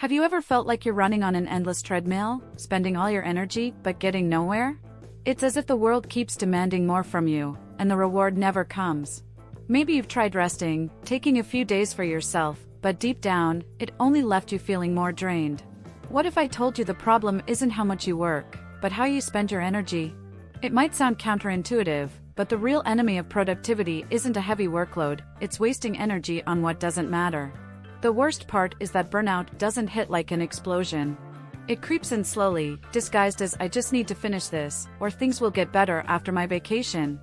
Have you ever felt like you're running on an endless treadmill, spending all your energy but getting nowhere? It's as if the world keeps demanding more from you, and the reward never comes. Maybe you've tried resting, taking a few days for yourself, but deep down, it only left you feeling more drained. What if I told you the problem isn't how much you work, but how you spend your energy? It might sound counterintuitive, but the real enemy of productivity isn't a heavy workload, it's wasting energy on what doesn't matter. The worst part is that burnout doesn't hit like an explosion. It creeps in slowly, disguised as "I just need to finish this," or "things will get better after my vacation."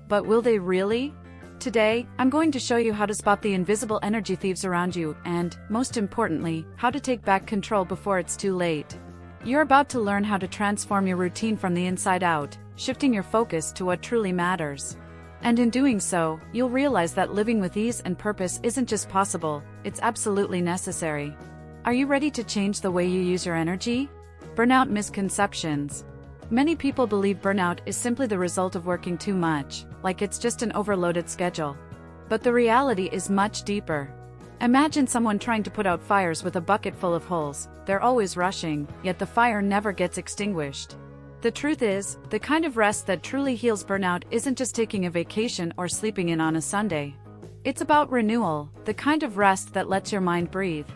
But will they really? Today, I'm going to show you how to spot the invisible energy thieves around you and, most importantly, how to take back control before it's too late. You're about to learn how to transform your routine from the inside out, shifting your focus to what truly matters. And in doing so, you'll realize that living with ease and purpose isn't just possible, it's absolutely necessary. Are you ready to change the way you use your energy? Burnout misconceptions. Many people believe burnout is simply the result of working too much, like it's just an overloaded schedule. But the reality is much deeper. Imagine someone trying to put out fires with a bucket full of holes. They're always rushing, yet the fire never gets extinguished. The truth is, the kind of rest that truly heals burnout isn't just taking a vacation or sleeping in on a Sunday. It's about renewal, the kind of rest that lets your mind breathe.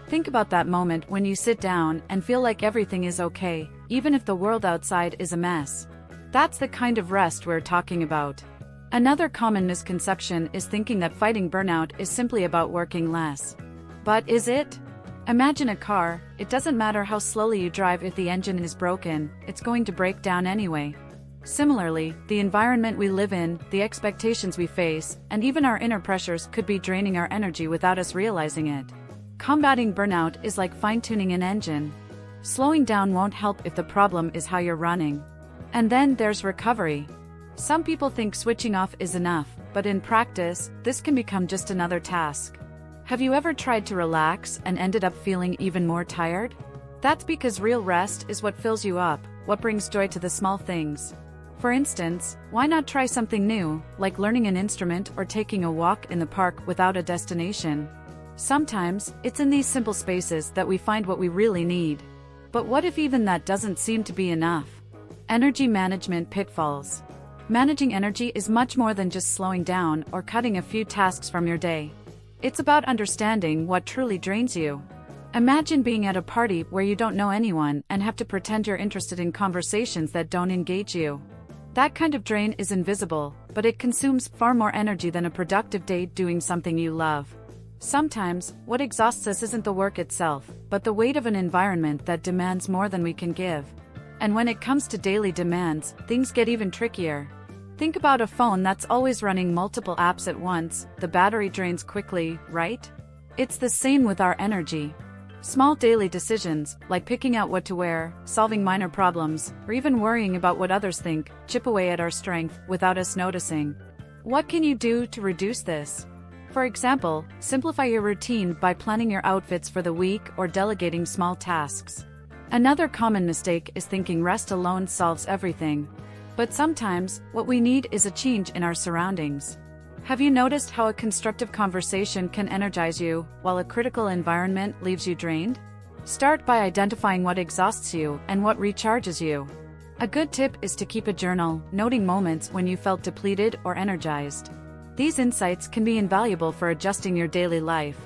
Think about that moment when you sit down and feel like everything is okay, even if the world outside is a mess. That's the kind of rest we're talking about. Another common misconception is thinking that fighting burnout is simply about working less. But is it? Imagine a car. It doesn't matter how slowly you drive if the engine is broken, it's going to break down anyway. Similarly, the environment we live in, the expectations we face, and even our inner pressures could be draining our energy without us realizing it. Combating burnout is like fine-tuning an engine. Slowing down won't help if the problem is how you're running. And then there's recovery. Some people think switching off is enough, but in practice, this can become just another task. Have you ever tried to relax and ended up feeling even more tired? That's because real rest is what fills you up, what brings joy to the small things. For instance, why not try something new, like learning an instrument or taking a walk in the park without a destination? Sometimes, it's in these simple spaces that we find what we really need. But what if even that doesn't seem to be enough? Energy management pitfalls. Managing energy is much more than just slowing down or cutting a few tasks from your day. It's about understanding what truly drains you. Imagine being at a party where you don't know anyone and have to pretend you're interested in conversations that don't engage you. That kind of drain is invisible, but it consumes far more energy than a productive day doing something you love. Sometimes, what exhausts us isn't the work itself, but the weight of an environment that demands more than we can give. And when it comes to daily demands, things get even trickier. Think about a phone that's always running multiple apps at once. The battery drains quickly, right? It's the same with our energy. Small daily decisions, like picking out what to wear, solving minor problems, or even worrying about what others think, chip away at our strength without us noticing. What can you do to reduce this? For example, simplify your routine by planning your outfits for the week or delegating small tasks. Another common mistake is thinking rest alone solves everything. But sometimes, what we need is a change in our surroundings. Have you noticed how a constructive conversation can energize you, while a critical environment leaves you drained? Start by identifying what exhausts you and what recharges you. A good tip is to keep a journal, noting moments when you felt depleted or energized. These insights can be invaluable for adjusting your daily life.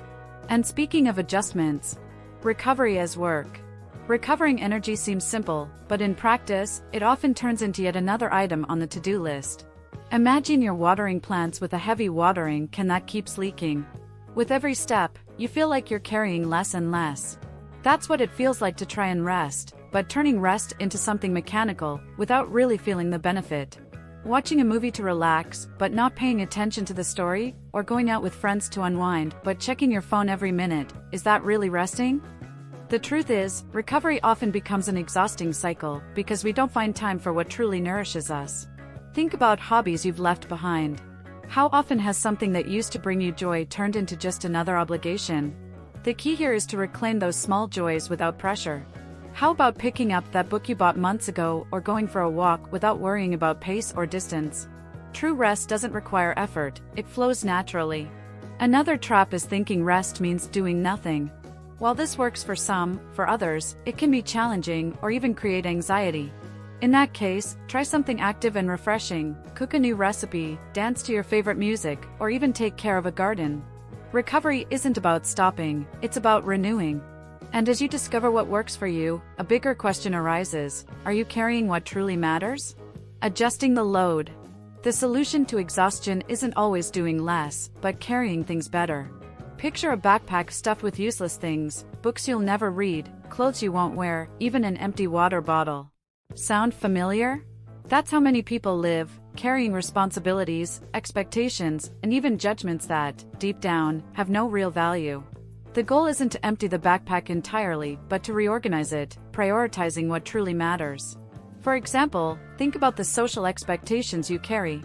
And speaking of adjustments, recovery as work. Recovering energy seems simple, but in practice, it often turns into yet another item on the to-do list. Imagine you're watering plants with a heavy watering can that keeps leaking. With every step, you feel like you're carrying less and less. That's what it feels like to try and rest, but turning rest into something mechanical, without really feeling the benefit. Watching a movie to relax, but not paying attention to the story, or going out with friends to unwind, but checking your phone every minute, is that really resting? The truth is, recovery often becomes an exhausting cycle because we don't find time for what truly nourishes us. Think about hobbies you've left behind. How often has something that used to bring you joy turned into just another obligation? The key here is to reclaim those small joys without pressure. How about picking up that book you bought months ago or going for a walk without worrying about pace or distance? True rest doesn't require effort, it flows naturally. Another trap is thinking rest means doing nothing. While this works for some, for others, it can be challenging or even create anxiety. In that case, try something active and refreshing, cook a new recipe, dance to your favorite music, or even take care of a garden. Recovery isn't about stopping, it's about renewing. And as you discover what works for you, a bigger question arises: are you carrying what truly matters? Adjusting the load. The solution to exhaustion isn't always doing less, but carrying things better. Picture a backpack stuffed with useless things, books you'll never read, clothes you won't wear, even an empty water bottle. Sound familiar? That's how many people live, carrying responsibilities, expectations, and even judgments that, deep down, have no real value. The goal isn't to empty the backpack entirely, but to reorganize it, prioritizing what truly matters. For example, think about the social expectations you carry.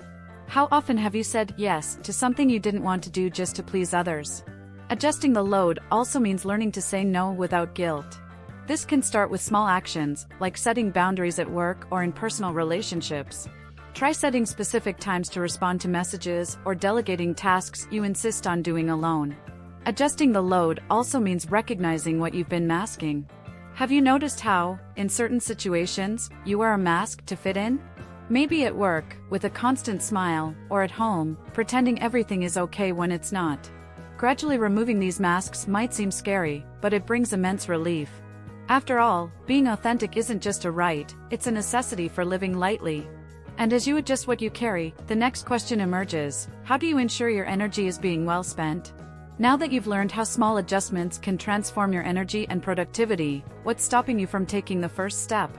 How often have you said yes to something you didn't want to do just to please others? Adjusting the load also means learning to say no without guilt. This can start with small actions, like setting boundaries at work or in personal relationships. Try setting specific times to respond to messages or delegating tasks you insist on doing alone. Adjusting the load also means recognizing what you've been masking. Have you noticed how, in certain situations, you wear a mask to fit in? Maybe at work, with a constant smile, or at home, pretending everything is okay when it's not. Gradually removing these masks might seem scary, but it brings immense relief. After all, being authentic isn't just a right, it's a necessity for living lightly. And as you adjust what you carry, the next question emerges: how do you ensure your energy is being well spent? Now that you've learned how small adjustments can transform your energy and productivity, what's stopping you from taking the first step?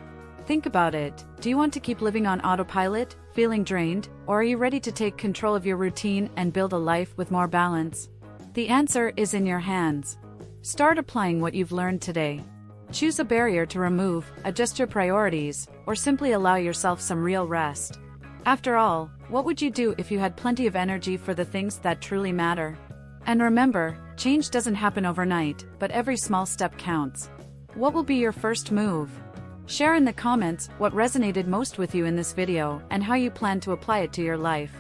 Think about it. Do you want to keep living on autopilot, feeling drained, or are you ready to take control of your routine and build a life with more balance? The answer is in your hands. Start applying what you've learned today. Choose a barrier to remove, adjust your priorities, or simply allow yourself some real rest. After all, what would you do if you had plenty of energy for the things that truly matter? And remember, change doesn't happen overnight, but every small step counts. What will be your first move? Share in the comments what resonated most with you in this video and how you plan to apply it to your life.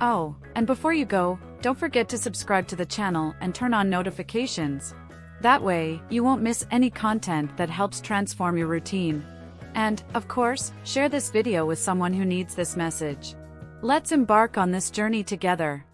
Oh, and before you go, don't forget to subscribe to the channel and turn on notifications. That way, you won't miss any content that helps transform your routine. And, of course, share this video with someone who needs this message. Let's embark on this journey together.